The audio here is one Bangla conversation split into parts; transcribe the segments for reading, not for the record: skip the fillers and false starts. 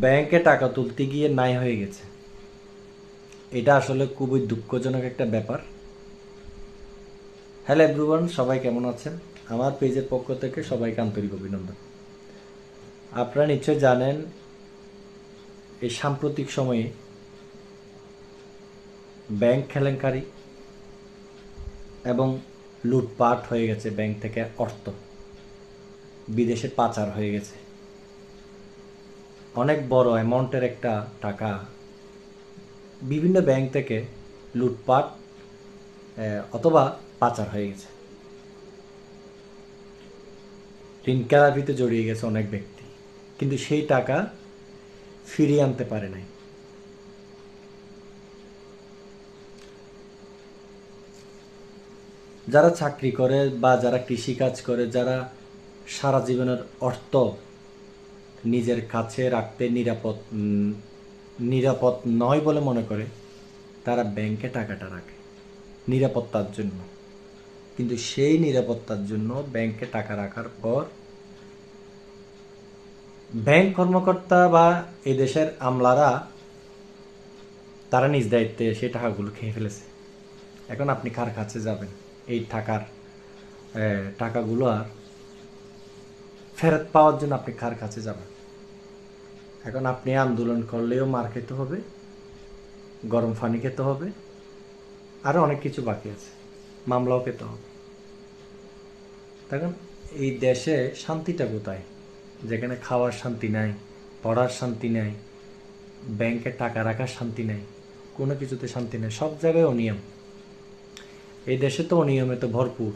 ব্যাংকে টাকা তুলতে গিয়ে নাই হয়ে গেছে। এটা আসলে খুবই দুঃখজনক একটা ব্যাপার। হ্যালো এভরিওয়ান, সবাই কেমন আছেন? আমার পেজের পক্ষ থেকে সবাইকে আন্তরিক অভিনন্দন। আপনারা নিশ্চয় জানেন এই সাম্প্রতিক সময়ে ব্যাংক কেলেঙ্কারি এবং লুটপাট হয়ে গেছে, ব্যাংক থেকে অর্থ বিদেশে পাচার হয়ে গেছে। অনেক বড় অ্যামাউন্টের একটা টাকা বিভিন্ন ব্যাংক থেকে লুটপাট অথবা পাচার হয়ে গেছে। ঋণ খেলাপিতে জড়িয়ে গেছে অনেক ব্যক্তি, কিন্তু সেই টাকা ফিরিয়ে আনতে পারে নাই। যারা চাকরি করে বা যারা কৃষিকাজ করে, যারা সারা জীবনের অর্থ নিজের কাছে রাখতে নিরাপদ নয় বলে মনে করে, তারা ব্যাংকে টাকাটা রাখে নিরাপত্তার জন্য। কিন্তু সেই নিরাপত্তার জন্য ব্যাংকে টাকা রাখার পর ব্যাংক কর্মকর্তা বা এই দেশের আমলারা তারা নিজ দায়িত্বে সেই টাকাগুলো খেয়ে ফেলেছে। এখন আপনি কার কাছে যাবেন এই টাকাগুলো আর ফেরত পাওয়ার জন্য? আপনি কার কাছে যাবেন? এখন আপনি আন্দোলন করলেও মার খেতে হবে, গরম পানি খেতে হবে, আরও অনেক কিছু বাকি আছে, মামলাও খেতে হবে। দেখুন, এই দেশে শান্তিটা কোথায়? যেখানে খাওয়ার শান্তি নাই, পড়ার শান্তি নাই, ব্যাংকে টাকা রাখার শান্তি নাই, কোনো কিছুতে শান্তি নেই, সব জায়গায় অনিয়ম। এই দেশে তো অনিয়মে তো ভরপুর।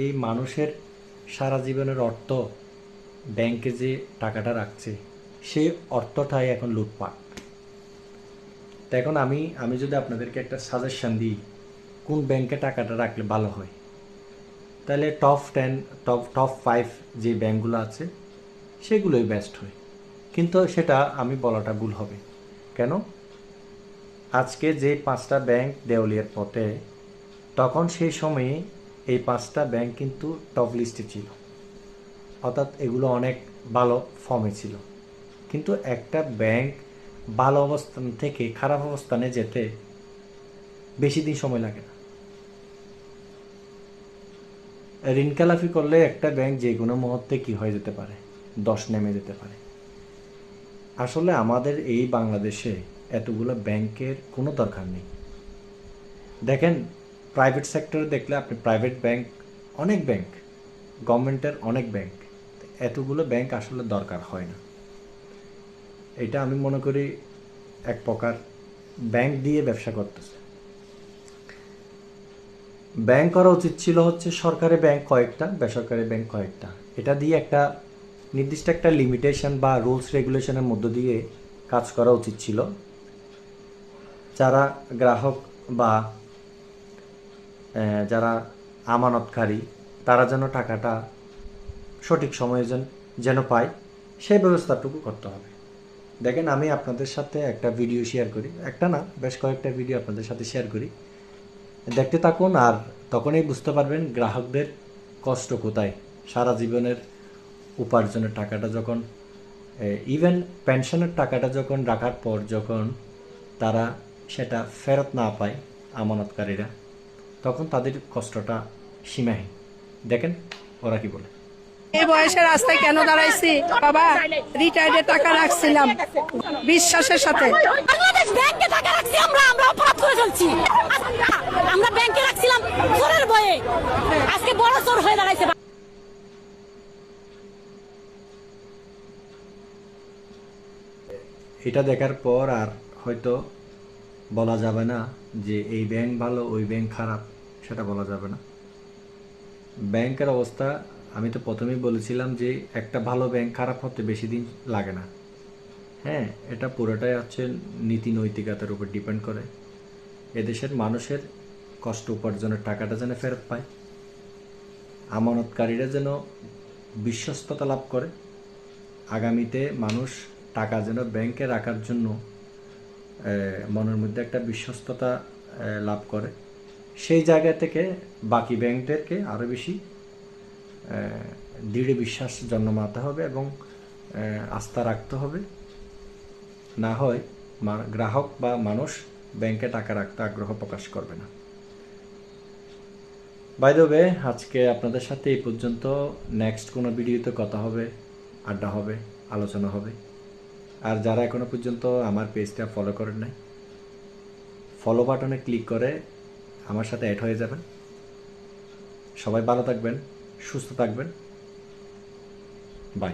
এই মানুষের সারা জীবনের অর্থ ব্যাংকে যে টাকাটা রাখছে, সেই অর্থটাই এখন লুটপাট। তো এখন আমি যদি আপনাদেরকে একটা সাজেশন দিই কোন ব্যাংকে টাকাটা রাখলে ভালো হয়, তাহলে টপ 5 যে ব্যাংকগুলো আছে সেগুলোই বেস্ট হয়। কিন্তু সেটা আমি বলাটা ভুল হবে। কেন? আজকে যে 5টা ব্যাংক দেউলিয়ার পথে, তখন সেই সময়ে এই 5টা ব্যাংক কিন্তু টপ লিস্টে ছিল, অর্থাৎ এগুলো অনেক ভালো ফর্মে ছিল। কিন্তু একটা ব্যাংক ভালো অবস্থান থেকে খারাপ অবস্থানে যেতে বেশি দিন সময় লাগে না। ঋণ খেলাপি করলে একটা ব্যাংক যে কোনো মুহূর্তে কি হয়ে যেতে পারে, দশ নেমে যেতে পারে। আসলে আমাদের এই বাংলাদেশে এতগুলো ব্যাংকের কোনো দরকার নেই। দেখেন, প্রাইভেট সেক্টরে দেখলে আপনি প্রাইভেট ব্যাংক, অনেক ব্যাংক, গভর্নমেন্টের অনেক ব্যাংক, এতগুলো ব্যাংক আসলে দরকার হয় না। এটা আমি মনে করি এক প্রকার ব্যাংক দিয়ে ব্যবসা করতেছে। ব্যাংক করা উচিত ছিল হচ্ছে সরকারি ব্যাংক কয়েকটা, বেসরকারি ব্যাংক কয়েকটা। এটা দিয়ে একটা নির্দিষ্ট একটা লিমিটেশন বা রুলস রেগুলেশনের মধ্য দিয়ে কাজ করা উচিত ছিল। যারা গ্রাহক বা যারা আমানতকারী, তারা যেন টাকাটা সঠিক সময়ে যেন পায়, সেই ব্যবস্থাটুকু করতে হবে। দেখেন, আমি আপনাদের সাথে একটা ভিডিও শেয়ার করি, একটা না বেশ কয়েকটা ভিডিও আপনাদের সাথে শেয়ার করি, দেখতে থাকুন। আর তখনই বুঝতে পারবেন গ্রাহকদের কষ্ট কোথায়। সারা জীবনের উপার্জনের টাকাটা যখন, ইভেন পেনশনের টাকাটা যখন রাখার পর যখন তারা সেটা ফেরত না পায় আমানতকারীরা, তখন তাদের কষ্টটা সীমাহীন। দেখেন ওরা কি বলে। এই বয়সে রাস্তায় কেন দাঁড়াইছি বাবা? রিটায়ার্ডের টাকা রাখছিলাম বিশ্বাসের সাথে। বাংলাদেশ ব্যাংকে টাকা রাখছি, আমরা অপরাধ করে চলছি। আমরা ব্যাংকে রাখছিলাম চোরের ভয়ে, আজকে বড় চোর হয়ে দাঁড়াইছে। এটা দেখার পর আর হয়তো বলা যাবে না যে এই ব্যাংক ভালো ওই ব্যাংক খারাপ, সেটা বলা যাবে না। ব্যাংকের অবস্থা, আমি তো প্রথমেই বলেছিলাম যে একটা ভালো ব্যাংক খারাপ হতে বেশি দিন লাগে না। হ্যাঁ, এটা পুরোটাই হচ্ছে নীতি নৈতিকতার উপর ডিপেন্ড করে। এদেশের মানুষের কষ্ট উপার্জনের টাকাটা যেন ফেরত পায়, আমানতকারীরা যেন বিশ্বস্ততা লাভ করে, আগামীতে মানুষ টাকা যেন ব্যাংকে রাখার জন্য মনের মধ্যে একটা বিশ্বস্ততা লাভ করে, সেই জায়গা থেকে বাকি ব্যাংকদেরকে আরও বেশি দৃঢ় বিশ্বাস জন্মাতে হবে এবং আস্থা রাখতে হবে না হয় গ্রাহক বা মানুষ ব্যাংকে টাকা রাখতে আগ্রহ প্রকাশ করবে না। বাই দ্য ওয়ে, আজকে আপনাদের সাথে এই পর্যন্ত। নেক্সট কোনো ভিডিওতে কথা হবে, আড্ডা হবে, আলোচনা হবে। আর যারা এখনো পর্যন্ত আমার পেজটা ফলো করেন নাই, ফলো বাটনে ক্লিক করে আমার সাথে অ্যাড হয়ে যাবেন। সবাই ভালো থাকবেন, সুস্থ থাকবেন। বাই।